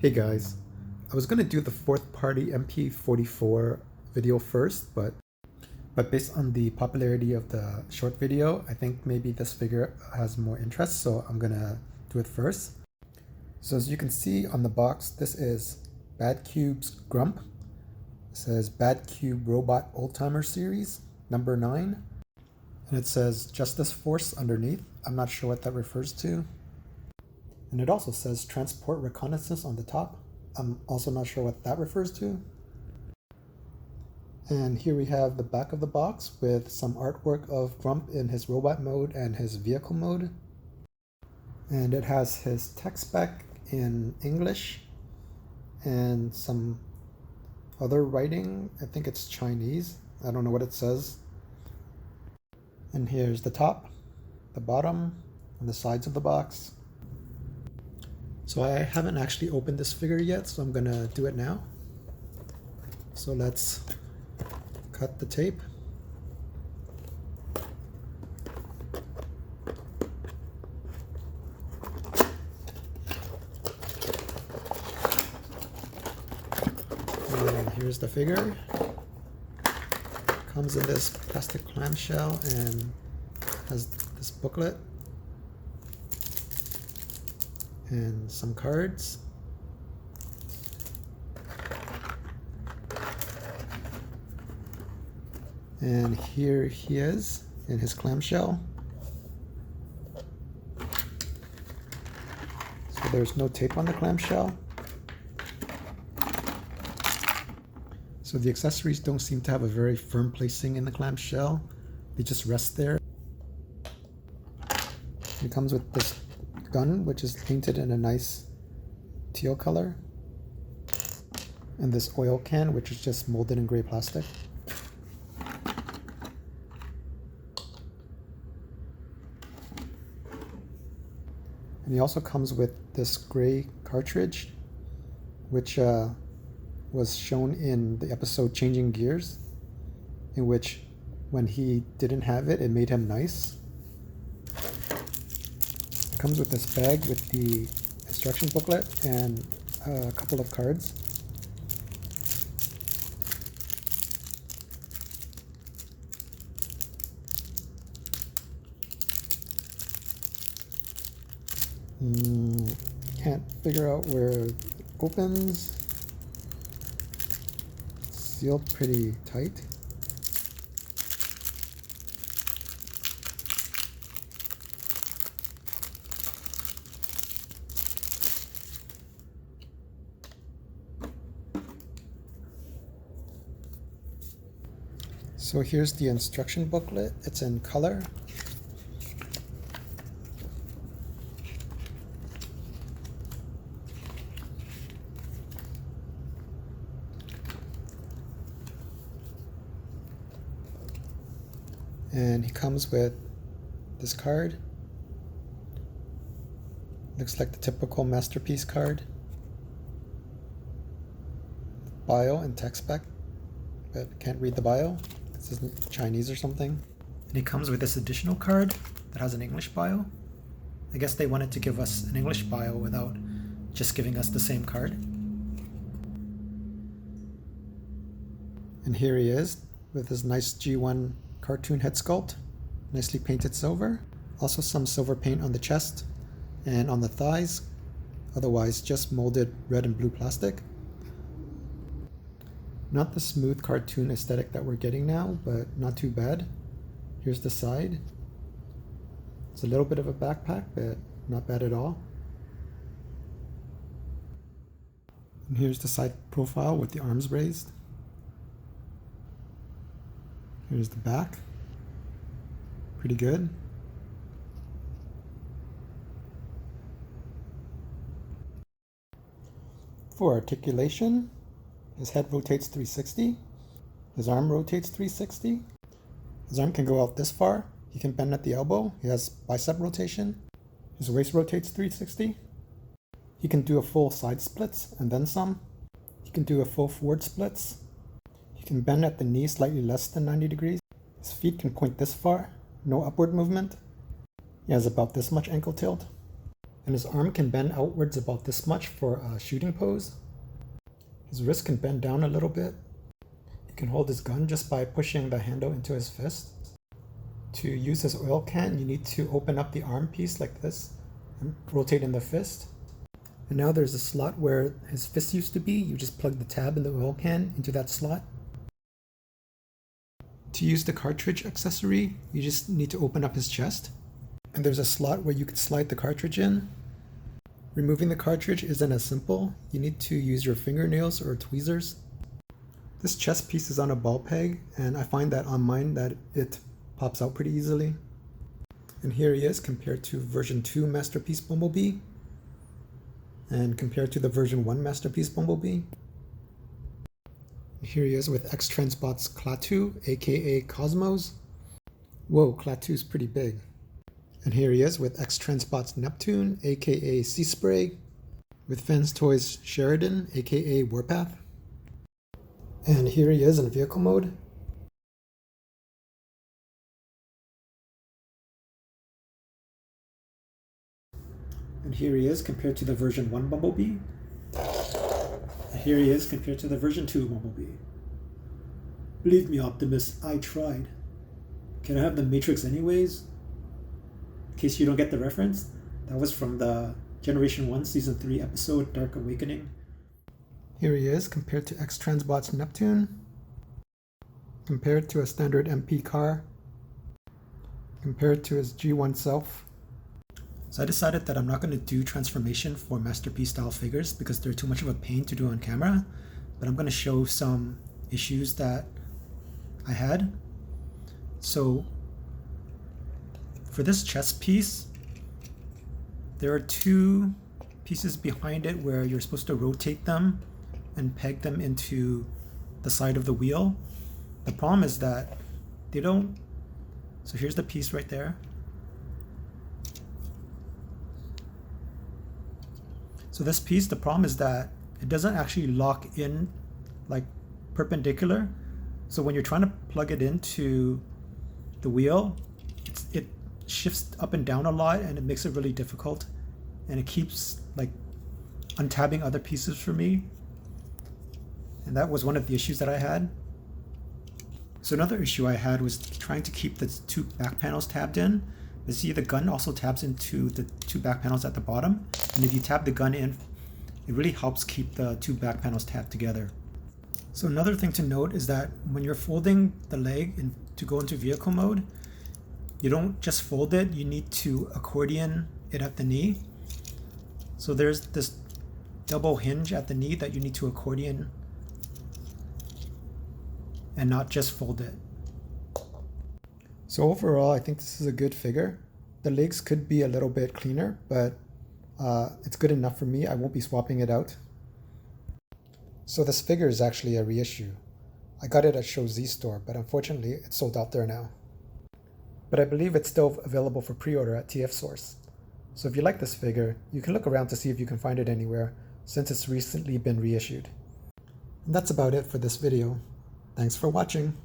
Hey guys, I was gonna do the fourth party MP44 video first, but based on the popularity of the short video, I think maybe this figure has more interest, so I'm gonna do it first. So as you can see on the box, this is BadCube's Grump. It says BadCube Robot Oldtimer Series, number 9. And it says Justice Force underneath. I'm not sure what that refers to. And it also says Transport Reconnaissance on the top. I'm also not sure what that refers to. And here we have the back of the box with some artwork of Grump in his robot mode and his vehicle mode. And it has his tech spec in English and some other writing. I think it's Chinese. I don't know what it says. And here's the top, the bottom, and the sides of the box. So I haven't actually opened this figure yet, so I'm gonna do it now. So let's cut the tape. And here's the figure. Comes in this plastic clamshell and has this booklet and some cards. And here he is in his clamshell. So there's no tape on the clamshell. So the accessories don't seem to have a very firm placing in the clamshell. They just rest there. It comes with this gun, which is painted in a nice teal color, and this oil can, which is just molded in gray plastic. And he also comes with this gray cartridge, which was shown in the episode Changing Gears, in which when he didn't have it, it made him nice. It comes with this bag with the instruction booklet and a couple of cards. Can't figure out where it opens. Sealed pretty tight. So here's the instruction booklet. It's in color. And he comes with this card. Looks like the typical Masterpiece card. Bio and tech spec, but can't read the bio. This is Chinese or something. And he comes with this additional card that has an English bio. I guess they wanted to give us an English bio without just giving us the same card. And here he is with his nice G1 cartoon head sculpt, nicely painted silver. Also some silver paint on the chest and on the thighs, otherwise just molded red and blue plastic. Not the smooth cartoon aesthetic that we're getting now, but not too bad. Here's the side. It's a little bit of a backpack, but not bad at all. And here's the side profile with the arms raised. Here's the back. Pretty good. For articulation, his head rotates 360. His arm rotates 360. His arm can go out this far. He can bend at the elbow. He has bicep rotation. His waist rotates 360. He can do a full side splits and then some. He can do a full forward splits. He can bend at the knee slightly less than 90 degrees. His feet can point this far, no upward movement. He has about this much ankle tilt. And his arm can bend outwards about this much for a shooting pose. His wrist can bend down a little bit. He can hold his gun just by pushing the handle into his fist. To use his oil can, you need to open up the arm piece like this and rotate in the fist. And now there's a slot where his fist used to be. You just plug the tab in the oil can into that slot. To use the cartridge accessory, you just need to open up his chest. And there's a slot where you can slide the cartridge in. Removing the cartridge isn't as simple. You need to use your fingernails or tweezers. This chest piece is on a ball peg, and I find that on mine that it pops out pretty easily. And here he is compared to version 2 Masterpiece Bumblebee, and compared to the version 1 Masterpiece Bumblebee. And here he is with X-Transbot's Klaatu, aka Cosmos. Whoa, Klaatu's pretty big. And here he is with X-Transbot's Neptune, aka Sea Spray, with Fans Toys Sheridan, aka Warpath. And here he is in vehicle mode. And here he is compared to the version 1 Bumblebee. And here he is compared to the version 2 Bumblebee. Believe me, Optimus, I tried. Can I have the Matrix anyways? In case you don't get the reference, that was from the Generation 1 Season 3 episode Dark Awakening. Here he is compared to X-Transbot's Neptune, compared to a standard MP car, compared to his G1 self. So I decided that I'm not going to do transformation for Masterpiece style figures because they're too much of a pain to do on camera, but I'm going to show some issues that I had. So for this chest piece, there are two pieces behind it where you're supposed to rotate them and peg them into the side of the wheel. The problem is that they don't. So here's the piece right there. So this piece, the problem is that it doesn't actually lock in like perpendicular. So when you're trying to plug it into the wheel, it shifts up and down a lot, and it makes it really difficult, and it keeps like untabbing other pieces for me, and that was one of the issues that I had. So another issue I had was trying to keep the two back panels tabbed in. You see the gun also tabs into the two back panels at the bottom, and if you tab the gun in, it really helps keep the two back panels tabbed together. So another thing to note is that when you're folding the leg to go into vehicle mode, you don't just fold it, you need to accordion it at the knee. So there's this double hinge at the knee that you need to accordion and not just fold it. So overall, I think this is a good figure. The legs could be a little bit cleaner, but it's good enough for me. I won't be swapping it out. So this figure is actually a reissue. I got it at Show Z store, but unfortunately it's sold out there now. But I believe it's still available for pre-order at TF Source. So if you like this figure, you can look around to see if you can find it anywhere, since it's recently been reissued. And that's about it for this video. Thanks for watching.